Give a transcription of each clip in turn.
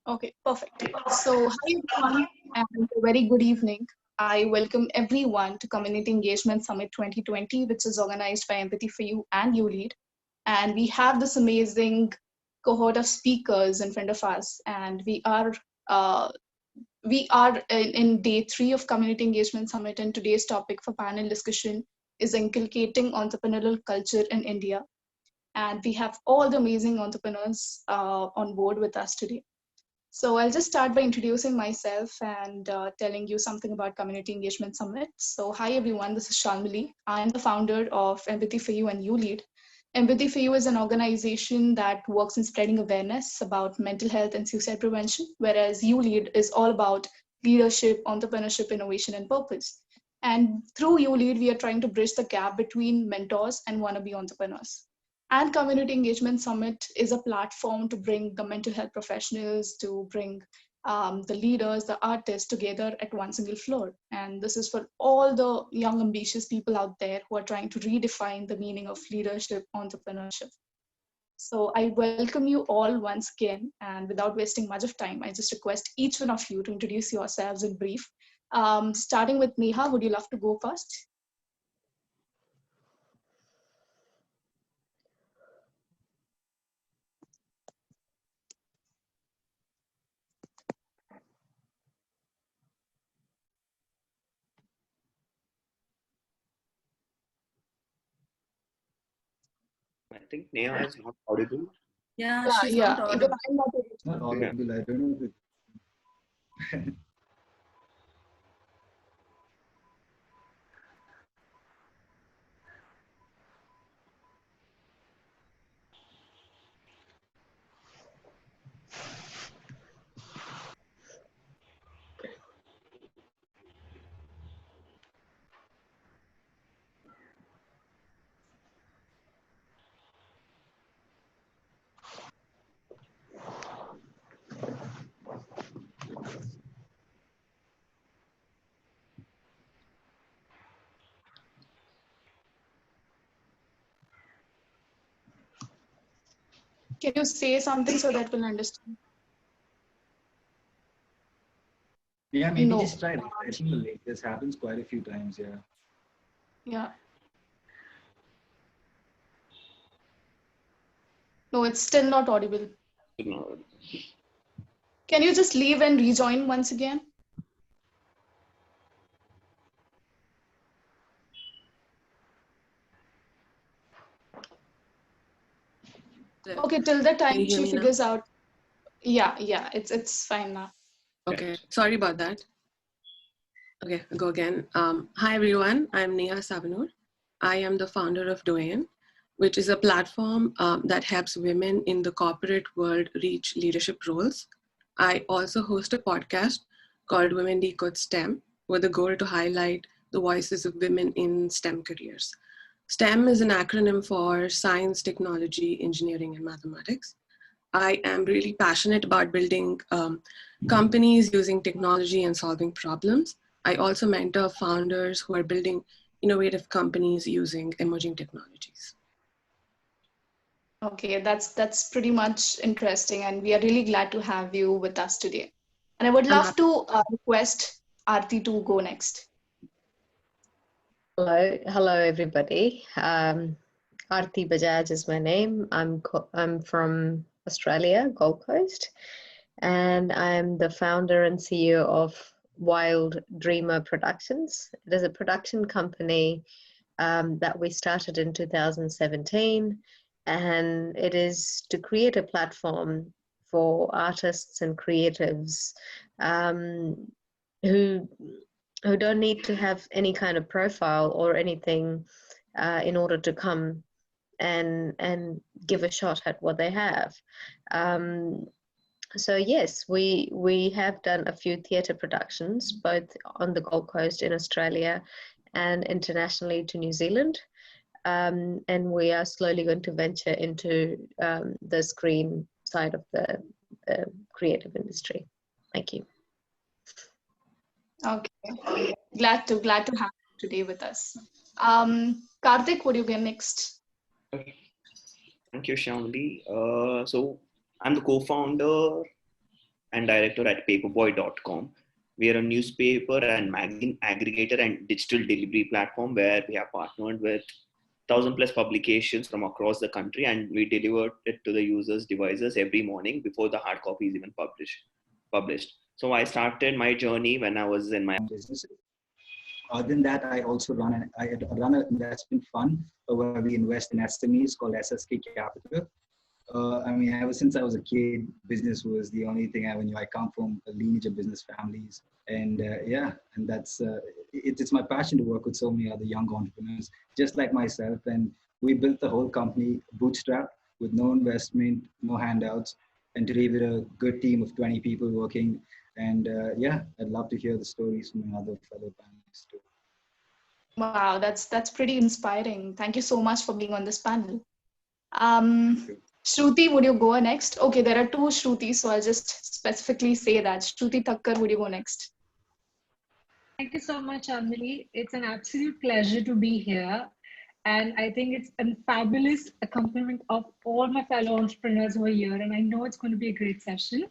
Okay, perfect. So, hi everyone, and a very good evening. I welcome everyone to Community Engagement Summit 2020, which is organized by Empathy for You and YouLead. And we have this amazing cohort of speakers in front of us, and uh, we are in day 3 of Community Engagement Summit, and today's topic for panel discussion is inculcating entrepreneurial culture in India. And we have all the amazing entrepreneurs on board with us today. So I'll just start by introducing myself and telling you something about Community Engagement Summit. So hi everyone, this is Shalmali. I'm the founder of Empathy for You and YouLead. Empathy for You is an organization that works in spreading awareness about mental health and suicide prevention, whereas YouLead is all about leadership, entrepreneurship, innovation, and purpose. And through YouLead, we are trying to bridge the gap between mentors and wannabe entrepreneurs. And Community Engagement Summit is a platform to bring the mental health professionals, to bring the leaders, the artists together at one single floor. And this is for all the young, ambitious people out there who are trying to redefine the meaning of leadership, entrepreneurship. So I welcome you all once again. And without wasting much of time, I just request each one of you to introduce yourselves in brief. Starting with Neha, would you love to go first? I think Neha is not audible. Yeah, Yeah, she's yeah. not Even audible. I'm not able to. Not Okay. audible. I don't know. Can you say something so that we'll understand? Yeah, maybe No. just try refreshing the link. This happens quite a few times. Yeah. Yeah. No, it's still not audible. No. Can you just leave and rejoin once again? Okay, till the Can time you hear she me now? figures out. Yeah, it's fine now. Okay, sorry about that. Okay, I'll go again. Hi everyone, I'm Neha Sabanur. I am the founder of Doyen, which is a platform that helps women in the corporate world reach leadership roles. I also host a podcast called Women Decode STEM, with the goal to highlight the voices of women in STEM careers. STEM is an acronym for science, technology, engineering, and mathematics. I am really passionate about building companies using technology and solving problems. I also mentor founders who are building innovative companies using emerging technologies. Okay, that's pretty much interesting, and we are really glad to have you with us today. And I would I'm love happy. to request Aarti to go next. Hello everybody. Aarti Bajaj is my name. I'm from Australia, Gold Coast, and I'm the founder and CEO of Wild Dreamer Productions. It is a production company that we started in 2017, and it is to create a platform for artists and creatives um, who don't need to have any kind of profile or anything in order to come and give a shot at what they have. Um, so yes, we have done a few theatre productions, both on the Gold Coast in Australia and internationally to New Zealand. And we are slowly going to venture into the screen side of the creative industry. Thank you. Okay, glad to have you today with us. Karthik, would you go next? Thank you, Shamli. So I'm the co-founder and director at paperboy.com. We are a newspaper and magazine aggregator and digital delivery platform where we have partnered with 1,000+ publications from across the country, and we deliver it to the users' devices every morning before the hard copy is even published. So I started my journey when I was in my businesses. Other than that, I also run an investment fund where we invest in SMEs called SSK Capital. I mean, ever since I was a kid, business was the only thing I ever knew. I come from a lineage of business families, and and that's it's my passion to work with so many other young entrepreneurs, just like myself. And we built the whole company bootstrap with no investment, no handouts, and today we're a good team of 20 people working. And I'd love to hear the stories from my other fellow panelists too. Wow, that's pretty inspiring. Thank you so much for being on this panel. Shruti, would you go next? Okay, there are two Shrutis, so I'll just specifically say that. Shruti Thakkar, would you go next? Thank you so much, Amelie. It's an absolute pleasure to be here. And I think it's a fabulous accompaniment of all my fellow entrepreneurs who are here. And I know it's going to be a great session.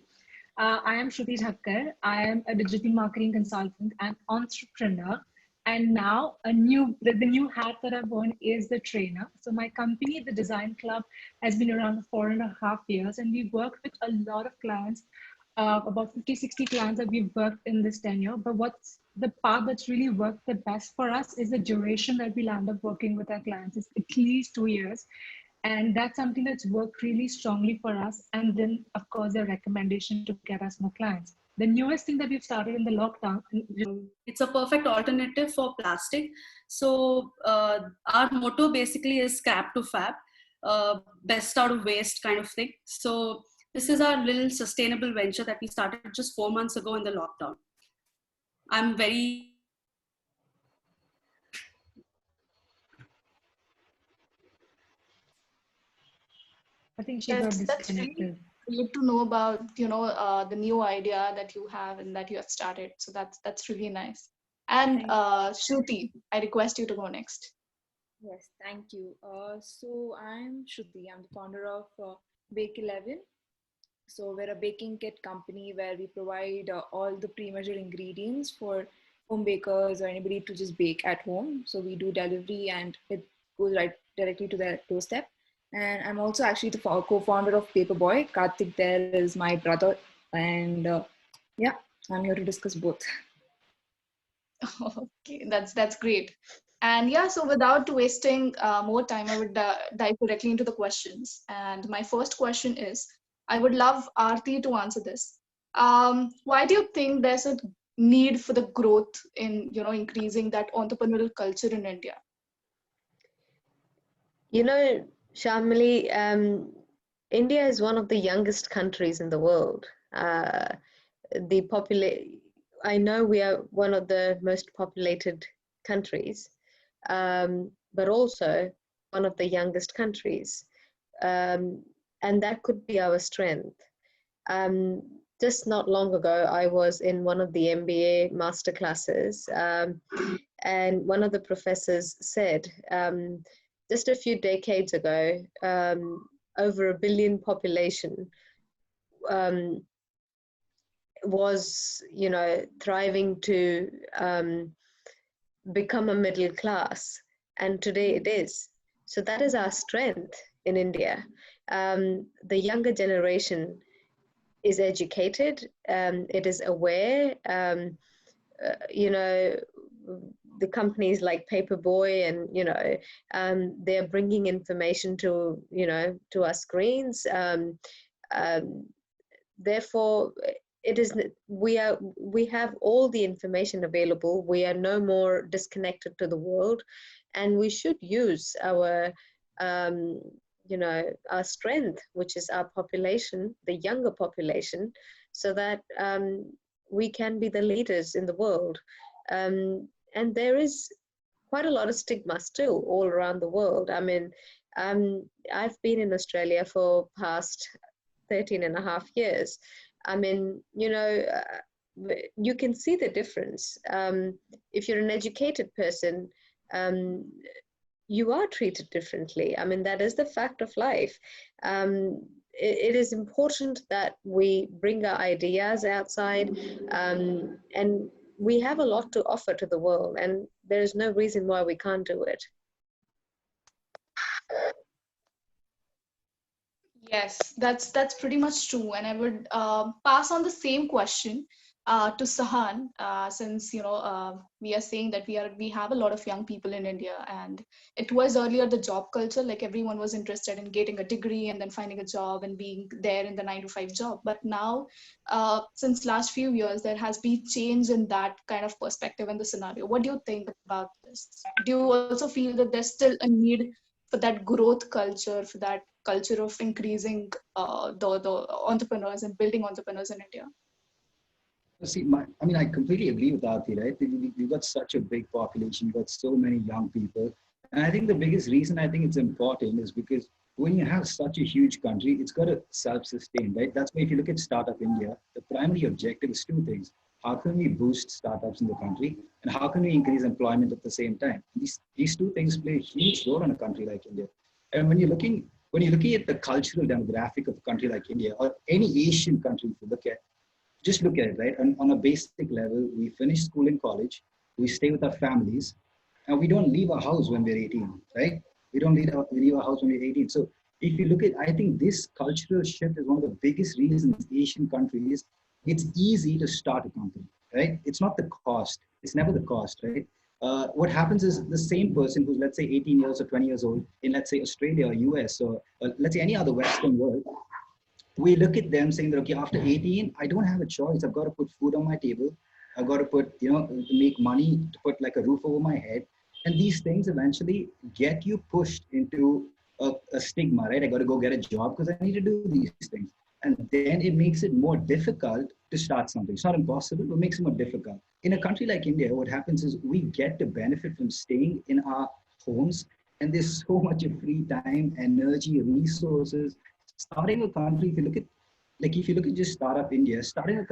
I am Shruti Thakkar. I am a digital marketing consultant and entrepreneur. And now the new hat that I've worn is the trainer. So my company, The Design Club, has been around for 4.5 years, and we've worked with a lot of clients, about 50, 60 clients that we've worked in this tenure. But what's the part that's really worked the best for us is the duration that we'll end up working with our clients. It's at least 2 years. And that's something that's worked really strongly for us. And then, of course, the recommendation to get us more clients. The newest thing that we've started in the lockdown. It's a perfect alternative for plastic. So our motto basically is scrap to fab, best out of waste kind of thing. So this is our little sustainable venture that we started just 4 months ago in the lockdown. I'm very... I think she got disconnected. Great to know about, you know, the new idea that you have and that you have started. So that's really nice. And Shruti, I request you to go next. Yes, thank you. So I'm Shruti. I'm the founder of Bake 11. So we're a baking kit company where we provide all the pre-measured ingredients for home bakers or anybody to just bake at home. So we do delivery and it goes right directly to their doorstep. And I'm also actually the co-founder of Paperboy. Karthik there is my brother. And I'm here to discuss both. Okay, that's great. And yeah, so without wasting more time, I would dive directly into the questions. And my first question is, I would love Aarti to answer this. Why do you think there's a need for the growth in, you know, increasing that entrepreneurial culture in India? You know, Shamali, India is one of the youngest countries in the world. I know we are one of the most populated countries, but also one of the youngest countries. And that could be our strength. Just not long ago, I was in one of the MBA masterclasses, and one of the professors said, just a few decades ago, over 1 billion population was, you know, thriving to become a middle class, and today it is. So that is our strength in India. The younger generation is educated, it is aware, you know, the companies like Paperboy and, you know, they're bringing information to, you know, to our screens. Therefore, we have all the information available. We are no more disconnected to the world, and we should use our, you know, our strength, which is our population, the younger population, so that we can be the leaders in the world. And there is quite a lot of stigma still all around the world. I mean, I've been in Australia for past 13.5 years. I mean, you know, you can see the difference. If you're an educated person, you are treated differently. I mean, that is the fact of life. it is important that we bring our ideas outside, and we have a lot to offer to the world, and there's no reason why we can't do it. Yes, that's pretty much true, and I would pass on the same question to Sahan, since we are saying that we have a lot of young people in India, and it was earlier the job culture, like everyone was interested in getting a degree and then finding a job and being there in the 9 to 5 job. But now, since last few years, there has been change in that kind of perspective in the scenario. What do you think about this? Do you also feel that there's still a need for that growth culture, for that culture of increasing the entrepreneurs and building entrepreneurs in India? See, I mean, I completely agree with Aarti, right? We've got such a big population, we've got so many young people. And I think the biggest reason I think it's important is because when you have such a huge country, it's got to self-sustain, right? That's why if you look at Startup India, the primary objective is two things. How can we boost startups in the country? And how can we increase employment at the same time? These two things play a huge role in a country like India. And when you're looking at the cultural demographic of a country like India, or any Asian country, if you look at, just look at it, right? And on a basic level, we finish school and college, we stay with our families, and we don't leave our house when we're 18, right? We don't leave our house when we're 18. So if you look at, I think this cultural shift is one of the biggest reasons Asian countries, it's easy to start a company, right? It's not the cost. It's never the cost, right? What happens is the same person who's, let's say, 18 years or 20 years old in, let's say, Australia or US, or let's say any other Western world, we look at them saying that, okay, after 18, I don't have a choice. I've got to put food on my table. I've got to put, make money to put like a roof over my head. And these things eventually get you pushed into a stigma, right? I got to go get a job because I need to do these things. And then it makes it more difficult to start something. It's not impossible, but it makes it more difficult. In a country like India, what happens is we get to benefit from staying in our homes. And there's so much of free time, energy, resources. Starting a country, if you look at just Startup India, starting a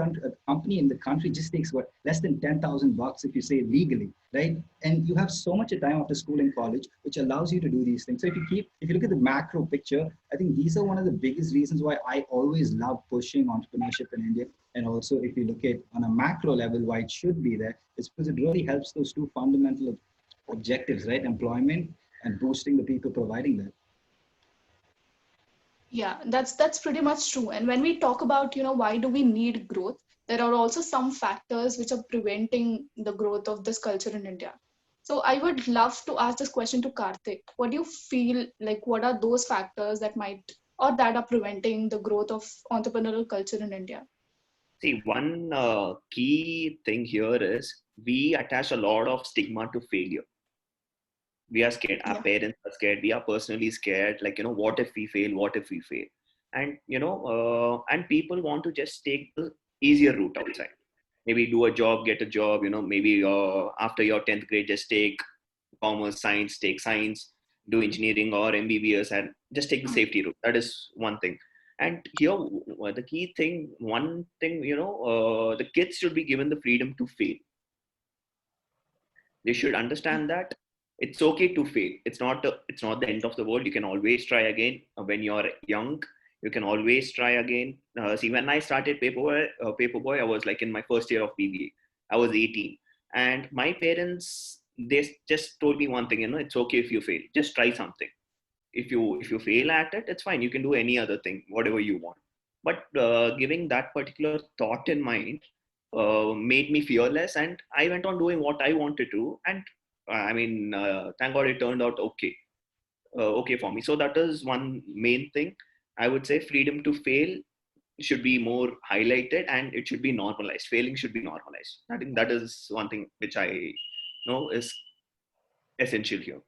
company in the country just takes less than $10,000 if you say legally, right? And you have so much time after school and college, which allows you to do these things. So if you look at the macro picture, I think these are one of the biggest reasons why I always love pushing entrepreneurship in India. And also, if you look at on a macro level, why it should be there, is because it really helps those two fundamental objectives, right? Employment and boosting the people providing that. Yeah, that's pretty much true. And when we talk about, why do we need growth, there are also some factors which are preventing the growth of this culture in India. So I would love to ask this question to Karthik. What do you feel like, what are those factors that are preventing the growth of entrepreneurial culture in India? See, one key thing here is we attach a lot of stigma to failure. We are scared, our parents are scared, we are personally scared, like, what if we fail, and and people want to just take the easier route outside, maybe do a job, get a job, maybe after your 10th grade just take commerce, science, take science, do engineering or MBBS, and just take the safety route. That is one thing. And here the key thing, the kids should be given the freedom to fail. They should understand that it's okay to fail. It's not the end of the world. You can always try again. When you're young, you can always try again. See, when I started Paperboy, I was like in my first year of BBA. I was 18, and my parents, they just told me one thing. It's okay if you fail. Just try something. If you fail at it, it's fine. You can do any other thing, whatever you want. But giving that particular thought in mind made me fearless, and I went on doing what I wanted to. And thank God it turned out okay for me. So that is one main thing. I would say freedom to fail should be more highlighted, and it should be normalized. Failing should be normalized. I think that is one thing which I know is essential here.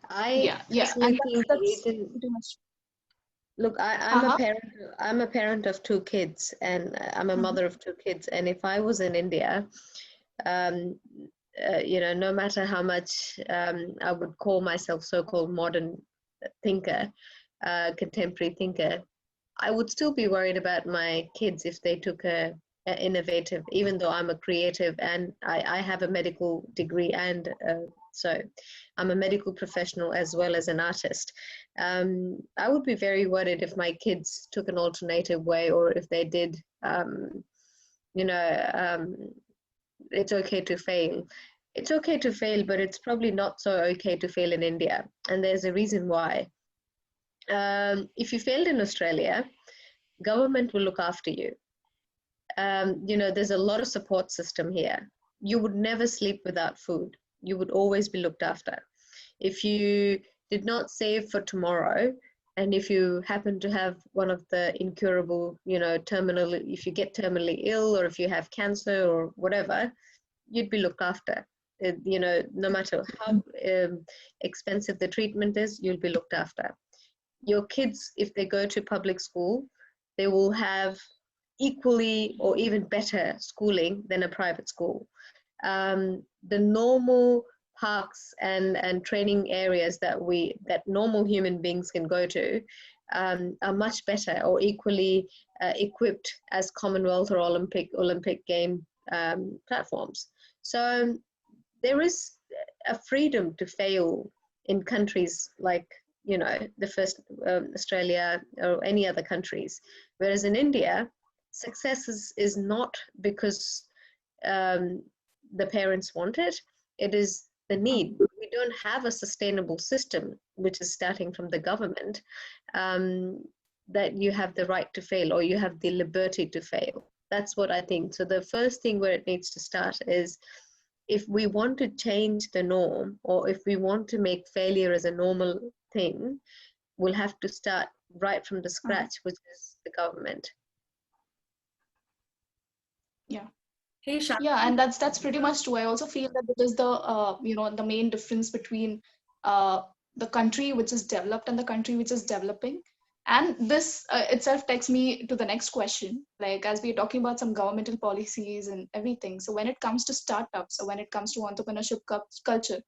I personally think the reason. Look, I'm a parent of 2 kids, and I'm a mother of 2 kids. And if I was in India, no matter how much I would call myself so-called modern thinker, contemporary thinker, I would still be worried about my kids if they took a innovative, even though I'm a creative and I have a medical degree and a So I'm a medical professional as well as an artist. I would be very worried if my kids took an alternative way, or if they did, you know, it's okay to fail. It's okay to fail, but it's probably not so okay to fail in India. And there's a reason why. If you failed in Australia, government will look after you. You know, there's a lot of support system here. You would never sleep without food. You would always be looked after. If you did not save for tomorrow, and if you happen to have one of the incurable, you know, terminal, if you get terminally ill, or if you have cancer or whatever, you'd be looked after. You know, no matter how expensive the treatment is, you'll be looked after. Your kids, if they go to public school, they will have equally or even better schooling than a private school. The normal parks and training areas that normal human beings can go to are much better or equally equipped as Commonwealth or Olympic game platforms. So there is a freedom to fail in countries like, you know, the first Australia or any other countries. Whereas in India, success is not because the parents want it. It is the need. We don't have a sustainable system, which is starting from the government, that you have the right to fail or you have the liberty to fail. That's what I think. So the first thing where it needs to start is, if we want to change the norm, or if we want to make failure as a normal thing, we'll have to start right from the scratch, which is the government. Yeah. Hey, Shah. Yeah, and that's pretty much true. I also feel that it is the you know, the main difference between the country which is developed and the country which is developing. And this itself takes me to the next question. Like, as we're talking about some governmental policies and everything, so when it comes to startups, or when it comes to entrepreneurship culture,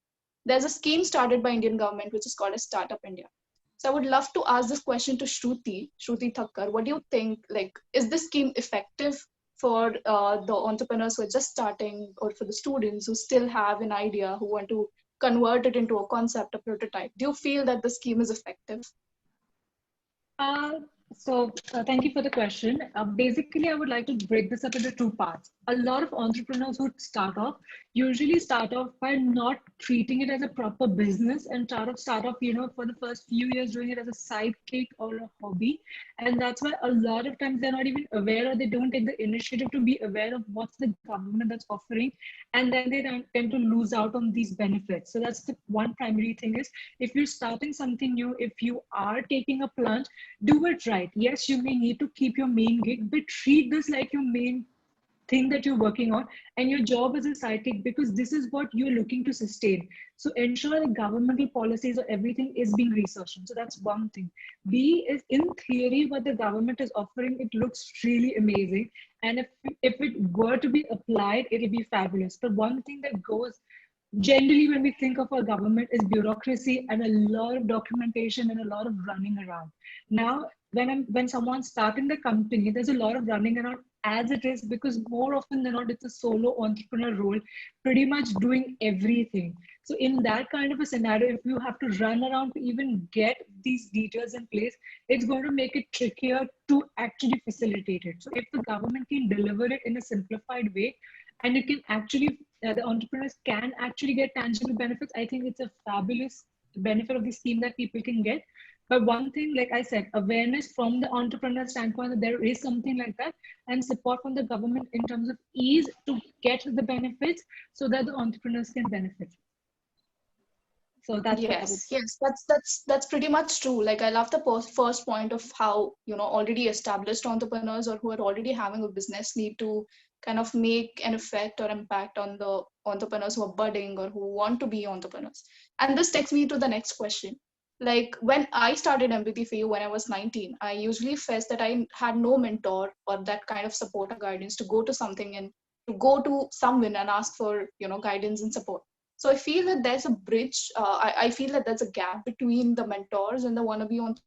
there's a scheme started by Indian government which is called as Startup India. So I would love to ask this question to Shruti Thakkar. What do you think? Like, is this scheme effective for the entrepreneurs who are just starting, or for the students who still have an idea, who want to convert it into a concept, a prototype? Do you feel that the scheme is effective? Thank you for the question. Basically, I would like to break this up into two parts. A lot of entrepreneurs who start off usually start off by not treating it as a proper business, and start off, you know, for the first few years doing it as a sidekick or a hobby. And that's why a lot of times they're not even aware, or they don't take the initiative to be aware of what's the government that's offering. And then they tend to lose out on these benefits. So that's the one primary thing is, if you're starting something new, if you are taking a plunge, do it right. Yes, you may need to keep your main gig, but treat this like your main thing that you're working on, and your job is a sidekick, because this is what you're looking to sustain. So ensure the governmental policies or everything is being researched. So that's one thing. B is, in theory, what the government is offering, it looks really amazing. And if it were to be applied, it'll be fabulous. But one thing that goes generally when we think of our government is bureaucracy and a lot of documentation and a lot of running around. Now, when someone's starting the company, there's a lot of running around as it is, because more often than not, it's a solo entrepreneur role, pretty much doing everything. So in that kind of a scenario, if you have to run around to even get these details in place, it's going to make it trickier to actually facilitate it. So if the government can deliver it in a simplified way, and it can actually, the entrepreneurs can actually get tangible benefits, I think it's a fabulous benefit of the scheme that people can get. But one thing, like I said, awareness from the entrepreneur standpoint that there is something like that, and support from the government in terms of ease to get the benefits so that the entrepreneurs can benefit. So that's yes, that's pretty much true. Like, I love the first point of how, you know, already established entrepreneurs or who are already having a business need to kind of make an effect or impact on the entrepreneurs who are budding or who want to be entrepreneurs. And this takes me to the next question. Like, when I started Empathy for You when I was 19, I usually felt that I had no mentor or that kind of support or guidance to go to something and to go to someone and ask for, you know, guidance and support. So I feel that there's a bridge. I feel that there's a gap between the mentors and the wannabe entrepreneurs.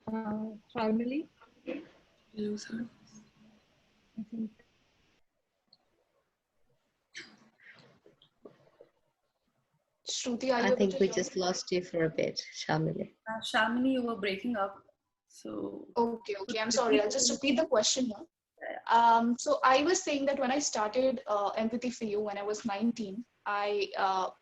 Sharmili, Lose her. I think. Shruti, are I you able think to we hear me? just lost you for a bit, Shamili. Shamini, you were breaking up. So, Okay. I'm sorry. I'll just repeat the question here. So I was saying that when I started Empathy for You when I was 19, I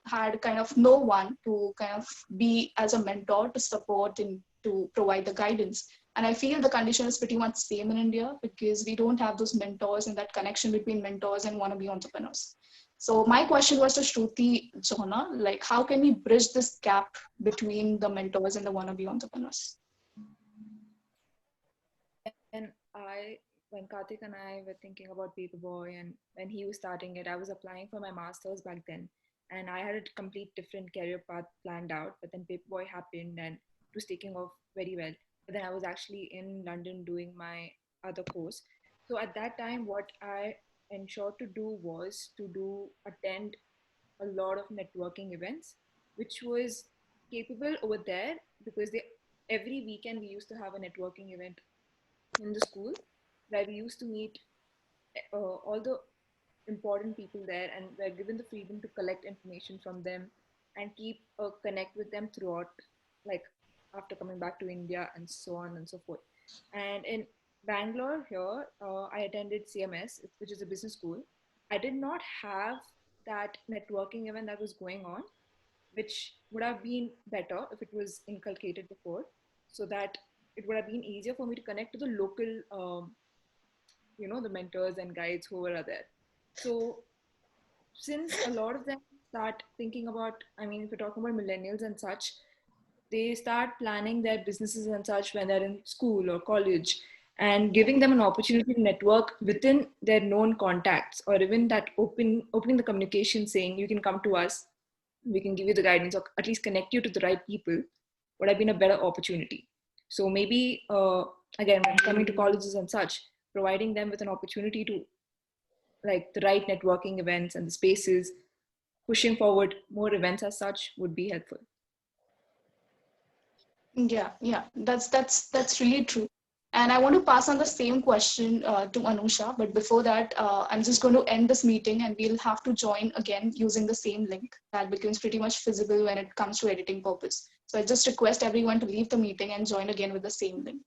had kind of no one to kind of be as a mentor to support and to provide the guidance. And I feel the condition is pretty much same in India because we don't have those mentors and that connection between mentors and wannabe entrepreneurs. So my question was to Shruti Johna, like how can we bridge this gap between the mentors and the wannabe entrepreneurs? And when Karthik and I were thinking about Paperboy and when he was starting it, I was applying for my master's back then. And I had a complete different career path planned out. But then Paperboy happened and it was taking off very well. But then I was actually in London doing my other course. So at that time, what I ensured to do was to attend a lot of networking events, which was capable over there because every weekend we used to have a networking event in the school where we used to meet all the important people there and we're given the freedom to collect information from them and keep connect with them throughout, like after coming back to India and so on and so forth. And in Bangalore here, I attended CMS, which is a business school. I did not have that networking event that was going on, which would have been better if it was inculcated before, so that it would have been easier for me to connect to the local, the mentors and guides who were there. So since a lot of them start thinking about, I mean, if you're talking about millennials and such, they start planning their businesses and such when they're in school or college, and giving them an opportunity to network within their known contacts, or even that opening the communication saying you can come to us, we can give you the guidance or at least connect you to the right people, would have been a better opportunity. So maybe again, when coming to colleges and such, providing them with an opportunity to, like, the right networking events and the spaces, pushing forward more events as such would be helpful. Yeah, that's really true. And I want to pass on the same question to Anusha, but before that, I'm just going to end this meeting and we'll have to join again using the same link that becomes pretty much visible when it comes to editing purpose. So I just request everyone to leave the meeting and join again with the same link.